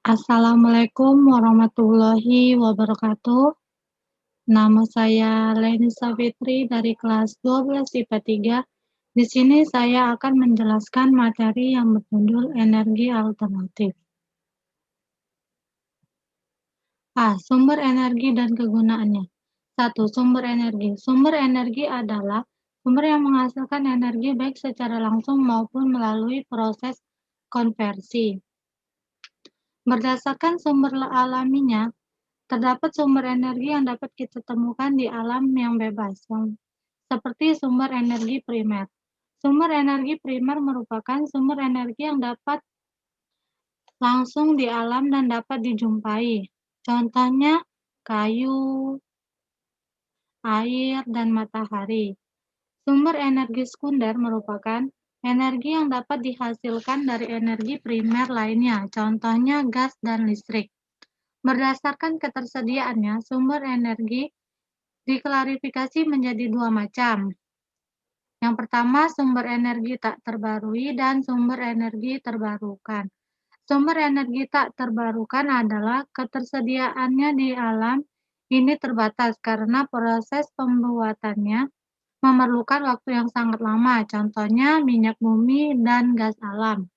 Assalamualaikum warahmatullahi wabarakatuh. Nama saya Leni Savitri dari kelas 12 IPA 3. Di sini saya akan menjelaskan materi yang berjudul energi alternatif. Sumber energi dan kegunaannya. 1. Sumber energi. Sumber energi adalah sumber yang menghasilkan energi baik secara langsung maupun melalui proses konversi. Berdasarkan sumber alaminya, terdapat sumber energi yang dapat kita temukan di alam yang bebas, seperti sumber energi primer. Sumber energi primer merupakan sumber energi yang dapat langsung di alam dan dapat dijumpai. Contohnya kayu, air, dan matahari. Sumber energi sekunder merupakan energi yang dapat dihasilkan dari energi primer lainnya, contohnya gas dan listrik. Berdasarkan ketersediaannya, sumber energi diklarifikasi menjadi dua macam. Yang pertama, sumber energi tak terbarui dan sumber energi terbarukan. Sumber energi tak terbarukan adalah ketersediaannya di alam ini terbatas karena proses pembuatannya memerlukan waktu yang sangat lama, contohnya minyak bumi dan gas alam.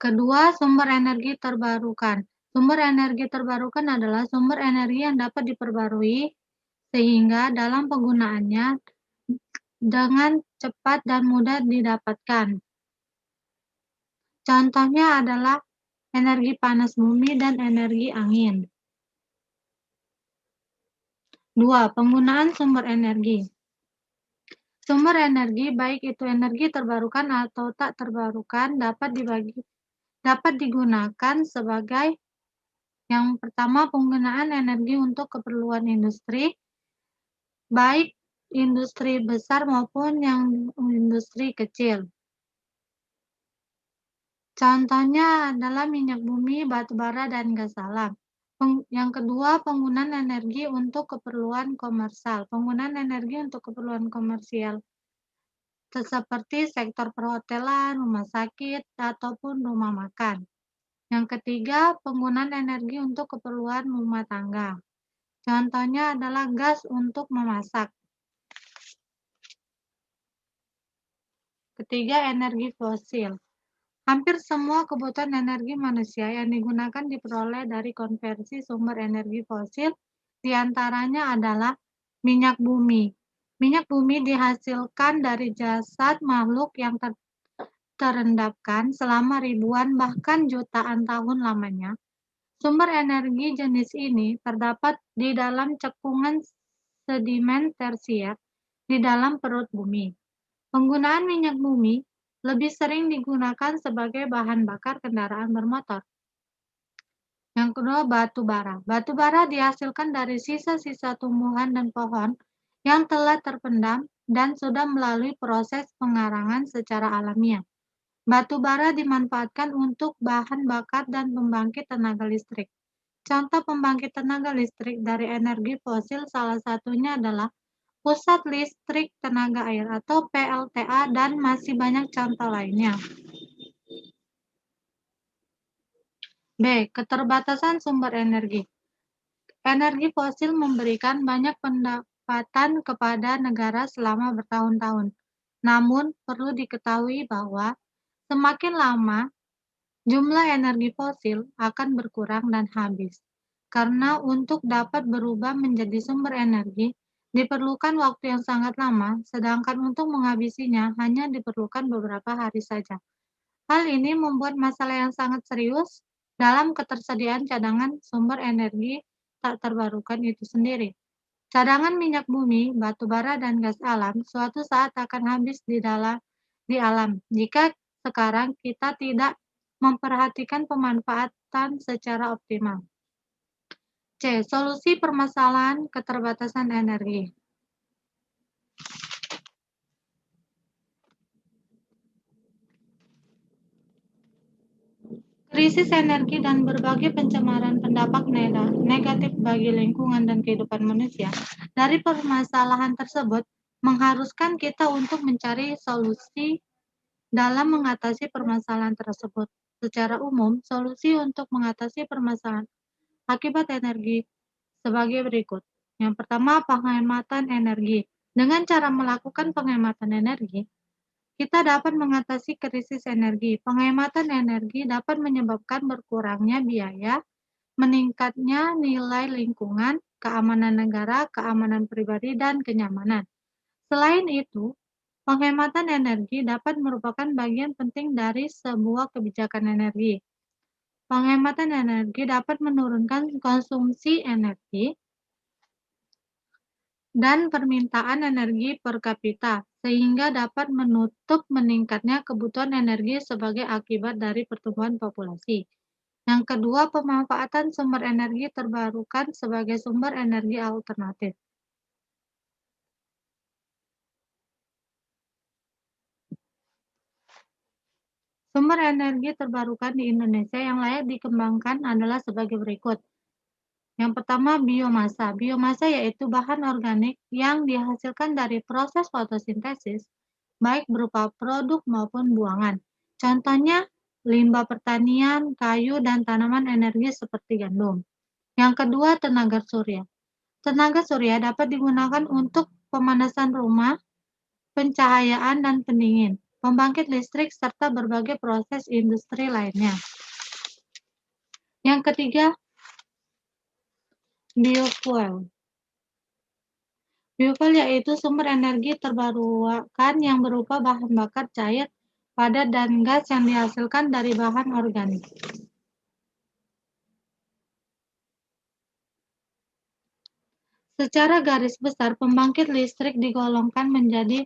Kedua, sumber energi terbarukan. Sumber energi terbarukan adalah sumber energi yang dapat diperbarui sehingga dalam penggunaannya dengan cepat dan mudah didapatkan. Contohnya adalah energi panas bumi dan energi angin. 2. Penggunaan sumber energi. Sumber energi, baik itu energi terbarukan atau tak terbarukan, dapat digunakan sebagai yang pertama, penggunaan energi untuk keperluan industri, baik industri besar maupun yang industri kecil. Contohnya adalah minyak bumi, batu bara, dan gas alam. Yang kedua, penggunaan energi untuk keperluan komersial. Penggunaan energi untuk keperluan komersial seperti sektor perhotelan, rumah sakit, ataupun rumah makan. Yang ketiga, penggunaan energi untuk keperluan rumah tangga. Contohnya adalah gas untuk memasak. Ketiga, energi fosil. Hampir semua kebutuhan energi manusia yang digunakan diperoleh dari konversi sumber energi fosil, diantaranya adalah minyak bumi. Minyak bumi dihasilkan dari jasad makhluk yang terendapkan selama ribuan bahkan jutaan tahun lamanya. Sumber energi jenis ini terdapat di dalam cekungan sedimen tersier di dalam perut bumi. Penggunaan minyak bumi lebih sering digunakan sebagai bahan bakar kendaraan bermotor. Yang kedua, batu bara. Batu bara dihasilkan dari sisa-sisa tumbuhan dan pohon yang telah terpendam dan sudah melalui proses pengarangan secara alamiah. Batu bara dimanfaatkan untuk bahan bakar dan pembangkit tenaga listrik. Contoh pembangkit tenaga listrik dari energi fosil salah satunya adalah Pusat Listrik Tenaga Air atau PLTA dan masih banyak contoh lainnya. B. Keterbatasan sumber energi. Energi fosil memberikan banyak pendapatan kepada negara selama bertahun-tahun. Namun, perlu diketahui bahwa semakin lama, jumlah energi fosil akan berkurang dan habis. Karena untuk dapat berubah menjadi sumber energi, diperlukan waktu yang sangat lama, sedangkan untuk menghabisinya hanya diperlukan beberapa hari saja. Hal ini membuat masalah yang sangat serius dalam ketersediaan cadangan sumber energi tak terbarukan itu sendiri. Cadangan minyak bumi, batu bara, dan gas alam suatu saat akan habis di alam jika sekarang kita tidak memperhatikan pemanfaatan secara optimal. C. Solusi permasalahan keterbatasan energi. Krisis energi dan berbagai pencemaran berdampak negatif bagi lingkungan dan kehidupan manusia. Dari permasalahan tersebut, mengharuskan kita untuk mencari solusi dalam mengatasi permasalahan tersebut. Secara umum, solusi untuk mengatasi permasalahan akibat energi sebagai berikut. Yang pertama, penghematan energi. Dengan cara melakukan penghematan energi, kita dapat mengatasi krisis energi. Penghematan energi dapat menyebabkan berkurangnya biaya, meningkatnya nilai lingkungan, keamanan negara, keamanan pribadi, dan kenyamanan. Selain itu, penghematan energi dapat merupakan bagian penting dari sebuah kebijakan energi. Penghematan energi dapat menurunkan konsumsi energi dan permintaan energi per kapita, sehingga dapat menutup meningkatnya kebutuhan energi sebagai akibat dari pertumbuhan populasi. Yang kedua, pemanfaatan sumber energi terbarukan sebagai sumber energi alternatif. Sumber energi terbarukan di Indonesia yang layak dikembangkan adalah sebagai berikut. Yang pertama, biomasa. Biomasa yaitu bahan organik yang dihasilkan dari proses fotosintesis, baik berupa produk maupun buangan. Contohnya, limbah pertanian, kayu, dan tanaman energi seperti gandum. Yang kedua, tenaga surya. Tenaga surya dapat digunakan untuk pemanasan rumah, pencahayaan, dan pendingin, pembangkit listrik, serta berbagai proses industri lainnya. Yang ketiga, biofuel. Biofuel yaitu sumber energi terbarukan yang berupa bahan bakar cair, padat, dan gas yang dihasilkan dari bahan organik. Secara garis besar, pembangkit listrik digolongkan menjadi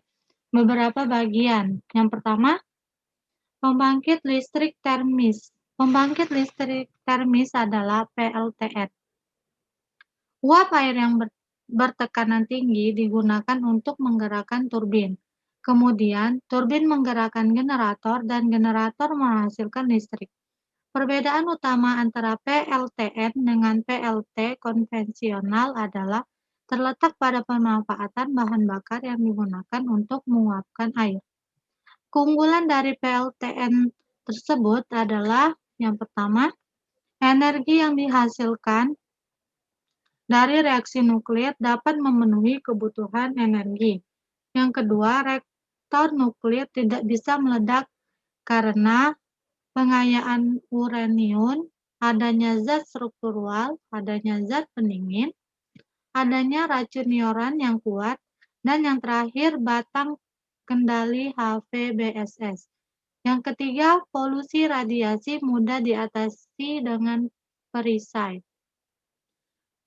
beberapa bagian. Yang pertama, pembangkit listrik termis. Pembangkit listrik termis adalah PLTS. Uap air yang bertekanan tinggi digunakan untuk menggerakkan turbin. Kemudian, turbin menggerakkan generator dan generator menghasilkan listrik. Perbedaan utama antara PLTN dengan PLT konvensional adalah terletak pada pemanfaatan bahan bakar yang digunakan untuk menguapkan air. Keunggulan dari PLTN tersebut adalah yang pertama, energi yang dihasilkan dari reaksi nuklir dapat memenuhi kebutuhan energi. Yang kedua, reaktor nuklir tidak bisa meledak karena pengayaan uranium, adanya zat struktural, adanya zat pendingin, adanya racun neuron yang kuat, dan yang terakhir batang kendali HVBSS. Yang ketiga, polusi radiasi mudah diatasi dengan perisai.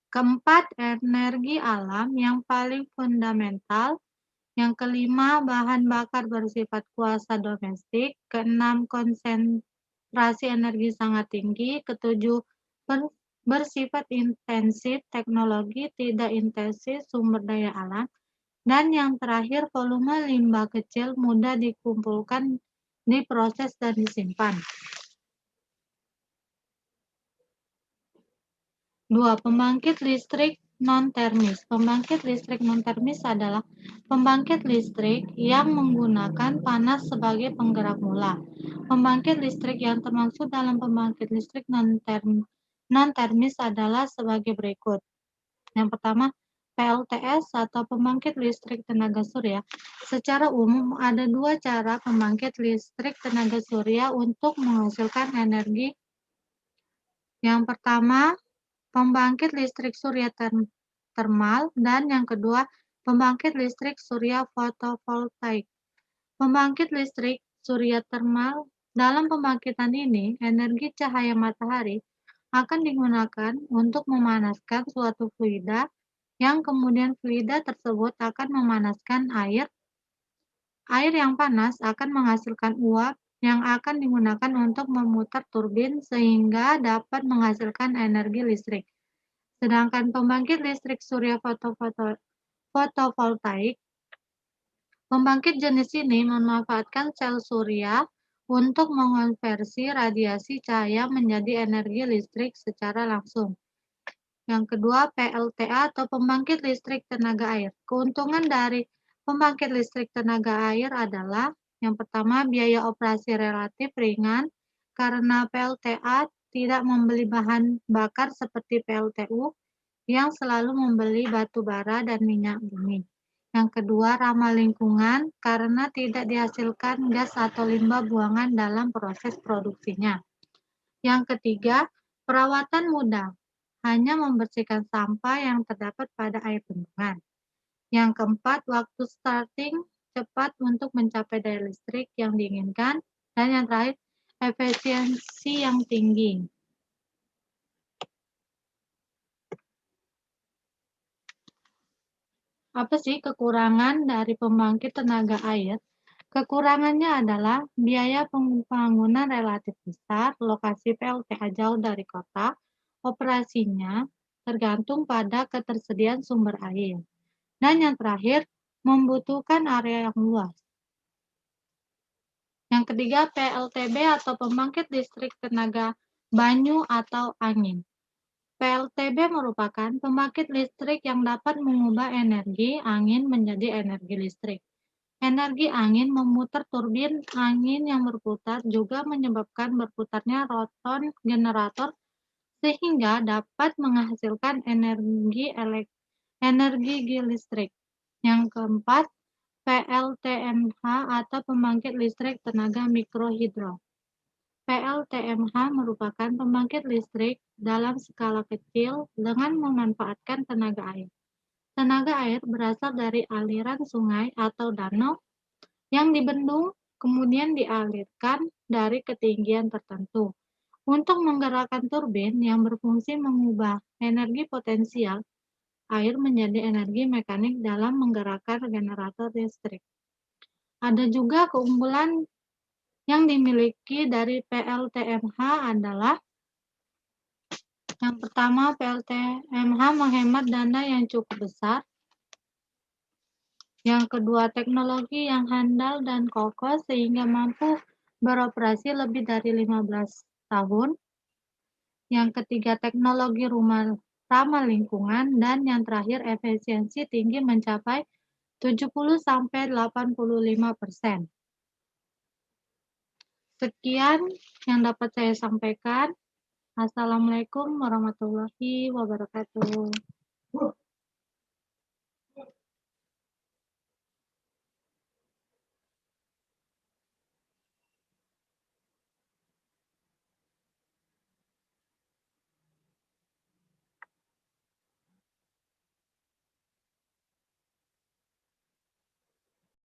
Keempat, energi alam yang paling fundamental. Yang kelima, bahan bakar bersifat kuasa domestik. Keenam, konsentrasi energi sangat tinggi. Ketujuh, bersifat intensif teknologi, tidak intensif sumber daya alam. Dan yang terakhir, volume limbah kecil mudah dikumpulkan, diproses, dan disimpan. 2. Pembangkit listrik non-termis. Pembangkit listrik non-termis adalah pembangkit listrik yang menggunakan panas sebagai penggerak mula. Pembangkit listrik yang termaksud dalam pembangkit listrik non-termis adalah sebagai berikut. Yang pertama, PLTS atau pembangkit listrik tenaga surya. Secara umum, ada dua cara pembangkit listrik tenaga surya untuk menghasilkan energi. Yang pertama, pembangkit listrik surya termal, dan yang kedua, pembangkit listrik surya fotovoltaik. Pembangkit listrik surya termal, dalam pembangkitan ini, energi cahaya matahari akan digunakan untuk memanaskan suatu fluida, yang kemudian fluida tersebut akan memanaskan air. Air yang panas akan menghasilkan uap yang akan digunakan untuk memutar turbin sehingga dapat menghasilkan energi listrik. Sedangkan pembangkit listrik surya fotovoltaik, pembangkit jenis ini memanfaatkan sel surya untuk mengonversi radiasi cahaya menjadi energi listrik secara langsung. Yang kedua, PLTA atau pembangkit listrik tenaga air. Keuntungan dari pembangkit listrik tenaga air adalah Yang pertama, biaya operasi relatif ringan karena PLTA tidak membeli bahan bakar seperti PLTU yang selalu membeli batu bara dan minyak bumi. Yang kedua, ramah lingkungan karena tidak dihasilkan gas atau limbah buangan dalam proses produksinya. Yang ketiga, perawatan mudah, hanya membersihkan sampah yang terdapat pada air bendungan. Yang keempat, waktu starting cepat untuk mencapai daya listrik yang diinginkan. Dan yang terakhir, efisiensi yang tinggi. Apa sih kekurangan dari pembangkit tenaga air? Kekurangannya adalah biaya pembangunan relatif besar, lokasi PLTA jauh dari kota, operasinya tergantung pada ketersediaan sumber air. Dan yang terakhir, membutuhkan area yang luas. Yang ketiga, PLTB atau pembangkit listrik tenaga banyu atau angin. PLTB merupakan pembangkit listrik yang dapat mengubah energi angin menjadi energi listrik. Energi angin memutar turbin angin yang berputar juga menyebabkan berputarnya rotor generator sehingga dapat menghasilkan energi listrik. Yang keempat, PLTMH atau pembangkit listrik tenaga mikrohidro. PLTMH merupakan pembangkit listrik dalam skala kecil dengan memanfaatkan tenaga air. Tenaga air berasal dari aliran sungai atau danau yang dibendung kemudian dialirkan dari ketinggian tertentu untuk menggerakkan turbin yang berfungsi mengubah energi potensial air menjadi energi mekanik dalam menggerakkan generator listrik. Ada juga keunggulan yang dimiliki dari PLTMH adalah yang pertama, PLTMH menghemat dana yang cukup besar. Yang kedua, teknologi yang handal dan kokoh sehingga mampu beroperasi lebih dari 15 tahun. Yang ketiga, teknologi ramah lingkungan. Dan yang terakhir, efisiensi tinggi mencapai 70-85%. Sekian yang dapat saya sampaikan. Assalamualaikum warahmatullahi wabarakatuh.